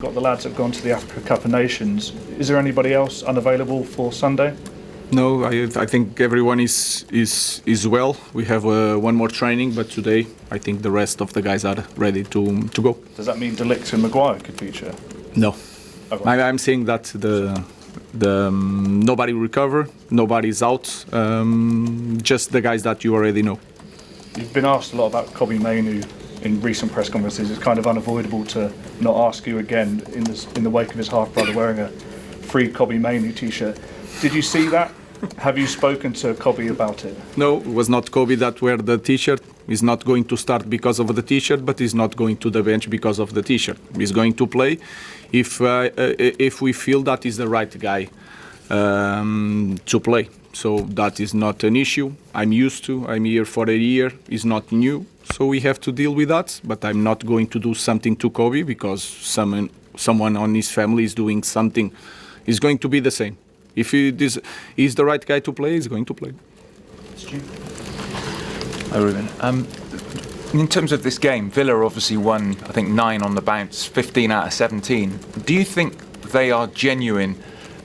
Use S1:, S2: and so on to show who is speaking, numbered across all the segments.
S1: Got the lads that have gone to the Africa Cup of Nations. Is there anybody else unavailable for Sunday?
S2: No, I think everyone is well. We have one more training, but today I think the rest of the guys are ready to go.
S1: Does that mean De Ligt and Maguire could feature?
S2: No,
S1: Okay.
S2: I'm saying that the nobody recover, nobody's out. Just the guys that you already know.
S1: You've been asked a lot about Kobbie Mainoo in recent press conferences. It's kind of unavoidable to not ask you again in the wake of his half-brother wearing a free Kobbie Mainoo t-shirt. Did you see that? Have you spoken to Kobbie about it?
S2: No, it was not Kobbie that wear the t-shirt. He's not going to start because of the t-shirt, but he's not going to the bench because of the t-shirt. He's going to play if we feel that is the right guy to play. So that is not an issue. I'm used to. I'm here for a year. It's not new. So we have to deal with that. But I'm not going to do something to Kobbie because someone on his family is doing something. It's going to be the same. If he's the right guy to play, he's going to play.
S3: Hi, Ruben. In terms of this game, Villa obviously won, I think, 9 on the bounce, 15 out of 17. Do you think they are genuine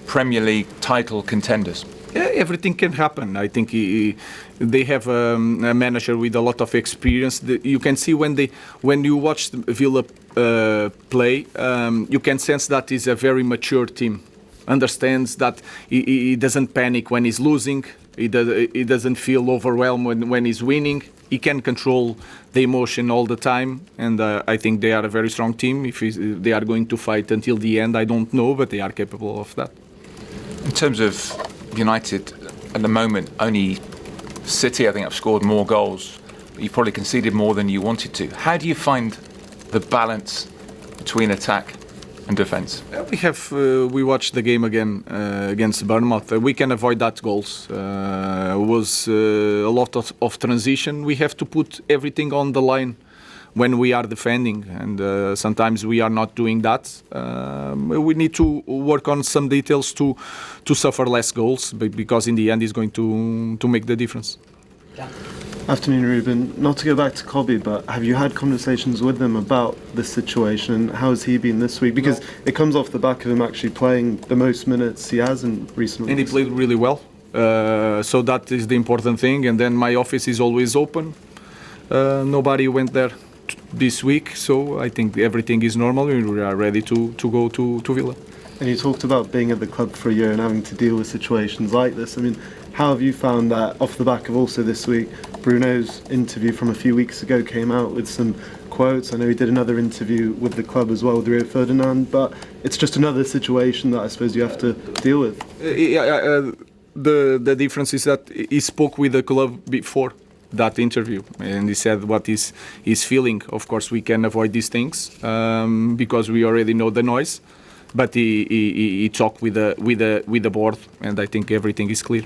S3: Premier League title contenders?
S2: Yeah, everything can happen. I think they have a manager with a lot of experience. You can see when you watch Villa play, you can sense that he's a very mature team. Understands that he doesn't panic when he's losing. He doesn't feel overwhelmed when he's winning. He can control the emotion all the time, and I think they are a very strong team. If they are going to fight until the end, I don't know, but they are capable of that.
S3: In terms of United, at the moment, only City, I think, have scored more goals. You've probably conceded more than you wanted to. How do you find the balance between attack and defence?
S2: We watched the game again against Bournemouth. We can avoid that goals. Was a lot of transition. We have to put everything on the line when we are defending, and sometimes we are not doing that. We need to work on some details to suffer less goals, because in the end, it's going to make the difference.
S4: Yeah. Afternoon, Ruben. Not to go back to Kobbie, but have you had conversations with him about this situation? How has he been this week? Because it comes off the back of him actually playing the most minutes he has in recent weeks.
S2: And he played really well. So that is the important thing. And then my office is always open. Nobody went there this week, so I think everything is normal. We are ready to go to Villa.
S4: And you talked about being at the club for a year and having to deal with situations like this. I mean, how have you found that off the back of also this week? Bruno's interview from a few weeks ago came out with some quotes. I know he did another interview with the club as well with Rio Ferdinand, but it's just another situation that I suppose you have to deal with.
S2: The difference is that he spoke with the club before that interview, and he said what is feeling. Of course, we can avoid these things because we already know the noise. But he talked with the board, and I think everything is clear.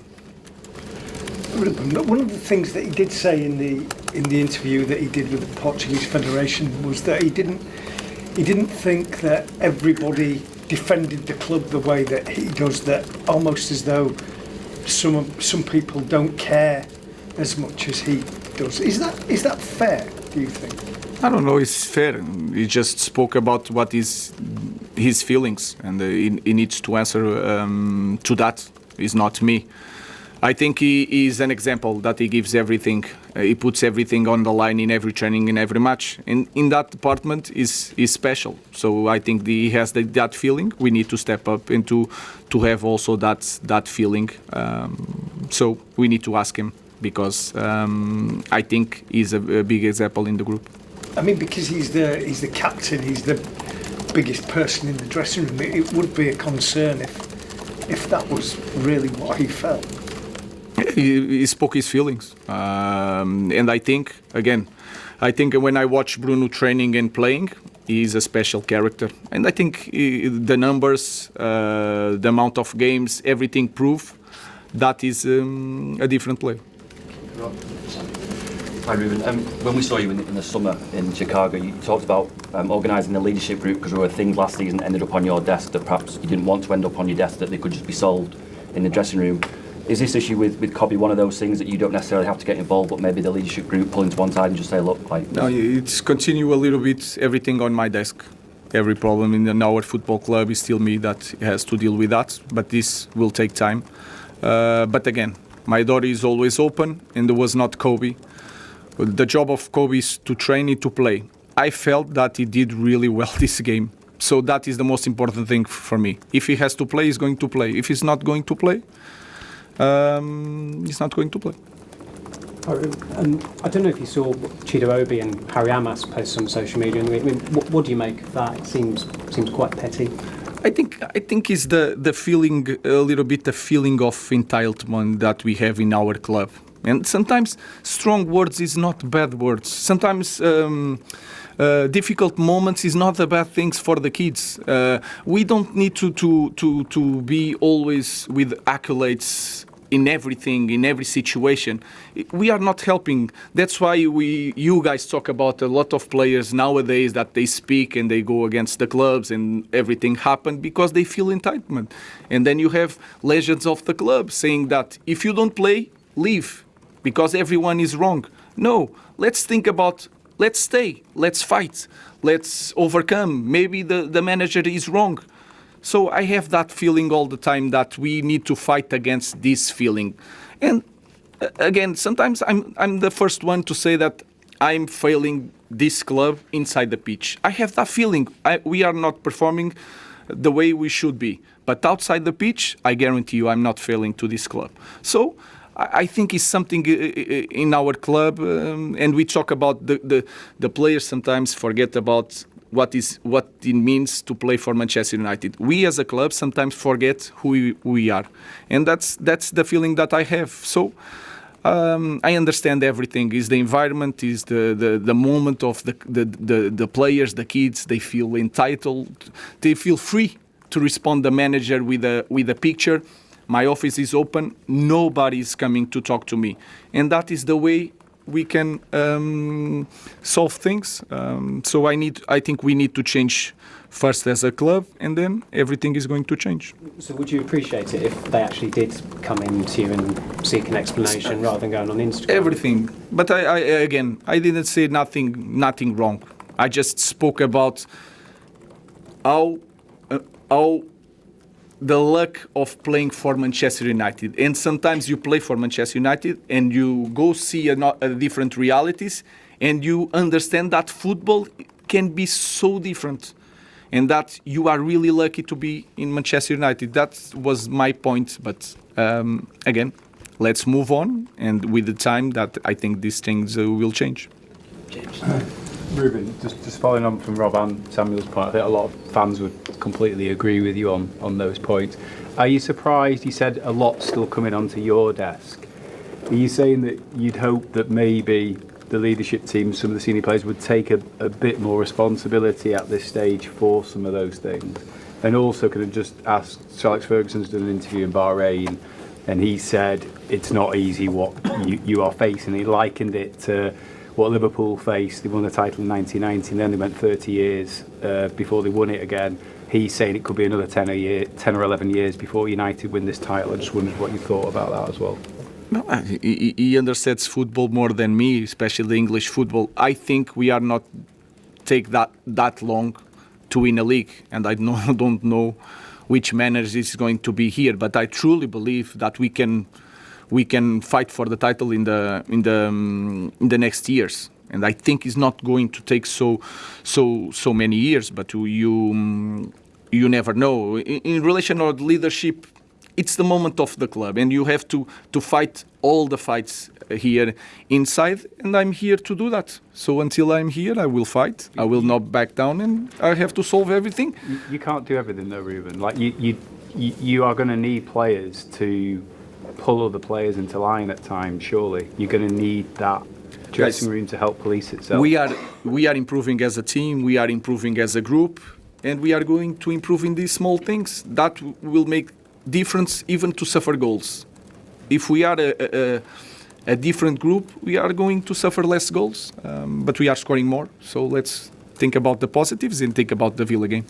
S5: One of the things that he did say in the interview that he did with the Portuguese Federation was that he didn't think that everybody defended the club the way that he does. That almost as though some people don't care as much as he does. Is that fair, do you think?
S2: I don't know, it's fair. He just spoke about what is his feelings, and he needs to answer to that. It's not me. I think he is an example that he gives everything. He puts everything on the line in every training, in every match. And in that department is special. So I think he has that feeling. We need to step up and to have also that feeling. So we need to ask him, because I think he's a big example in the group.
S5: I mean, because he's the captain, he's the biggest person in the dressing room. It would be a concern if that was really what he felt.
S2: He spoke his feelings, and I think when I watch Bruno training and playing, he's a special character. And I think the numbers, the amount of games, everything prove that is a different player.
S6: Hi Ruben, when we saw you in the summer in Chicago, you talked about organising a leadership group because there were things last season that ended up on your desk that perhaps you didn't want to end up on your desk, that they could just be solved in the dressing room. Is this issue with Kobbie one of those things that you don't necessarily have to get involved, but maybe the leadership group pull into one side and just say, look, like...
S2: No, it's continue a little bit everything on my desk. every problem in our football club is still me that has to deal with that. But this will take time. But again, my door is always open, and there was not Kobe. The job of Kobe is to train and to play. I felt that he did really well this game. So that is the most important thing for me. If he has to play, he's going to play. If he's not going to play, he's not going to play.
S7: I don't know if you saw Chido Obi and Harry Amas post on social media. I mean, what do you make of that? It seems quite petty.
S2: I think it's the feeling, a little bit the feeling of entitlement that we have in our club. And sometimes strong words is not bad words. Sometimes difficult moments is not the bad things for the kids. We don't need to be always with accolades in everything, in every situation. We are not helping. That's why you guys talk about a lot of players nowadays that they speak and they go against the clubs and everything happened because they feel entitlement. And then you have legends of the club saying that if you don't play, leave because everyone is wrong. No, let's think about, let's stay, let's fight, let's overcome. Maybe the manager is wrong. So I have that feeling all the time that we need to fight against this feeling. And again, sometimes I'm the first one to say that I'm failing this club inside the pitch. I have that feeling. We are not performing the way we should be. But outside the pitch, I guarantee you I'm not failing to this club. So I think it's something in our club, and we talk about the players sometimes forget about what it means to play for Manchester United. We as a club sometimes forget who we are, and that's the feeling that I have. So I understand everything. Is the environment, is the moment of the players, the kids. They feel entitled. They feel free to respond the manager with a picture. My office is open. Nobody is coming to talk to me, and that is the way we can solve things. So I think we need to change first as a club, and then everything is going to change.
S7: So would you appreciate it if they actually did come in to you and seek an explanation rather than going on Instagram?
S2: Everything. But I didn't say nothing wrong. I just spoke about how the luck of playing for Manchester United. And sometimes you play for Manchester United and you go see a different realities and you understand that football can be so different and that you are really lucky to be in Manchester United. That was my point. But again, let's move on. And with the time that I think these things will change.
S6: James.
S8: Ruben, just following on from Rob and Samuel's point, I think a lot of fans would completely agree with you on those points. Are you surprised? You said a lot still coming onto your desk. Are you saying that you'd hope that maybe the leadership team, some of the senior players, would take a bit more responsibility at this stage for some of those things? And also, could have just asked, Sir Alex Ferguson's done an interview in Bahrain, and he said it's not easy what you are facing. He likened it to what Liverpool faced. They won the title in 1990, and then they went 30 years before they won it again. He's saying it could be another 10 or 11 years before United win this title. I just wondered what you thought about that as well.
S2: No, he understands football more than me, especially the English football. I think we are not take that long to win a league, and I don't know which manager is going to be here, but I truly believe that we can fight for the title in the next years, and I think it's not going to take so many years. But you never know. In relation to leadership, it's the moment of the club, and you have to fight all the fights here inside, and I'm here to do that. So until I'm here, I will fight. I will not back down, and I have to solve everything.
S8: You can't do everything though, Ruben. Like you are going to need players to pull other players into line at times. Surely you're going to need that dressing room to help police itself.
S2: We are improving as a team. We are improving as a group, and we are going to improve in these small things that will make difference even to suffer goals. If we are a different group, we are going to suffer less goals, but we are scoring more. So let's think about the positives and think about the Villa game.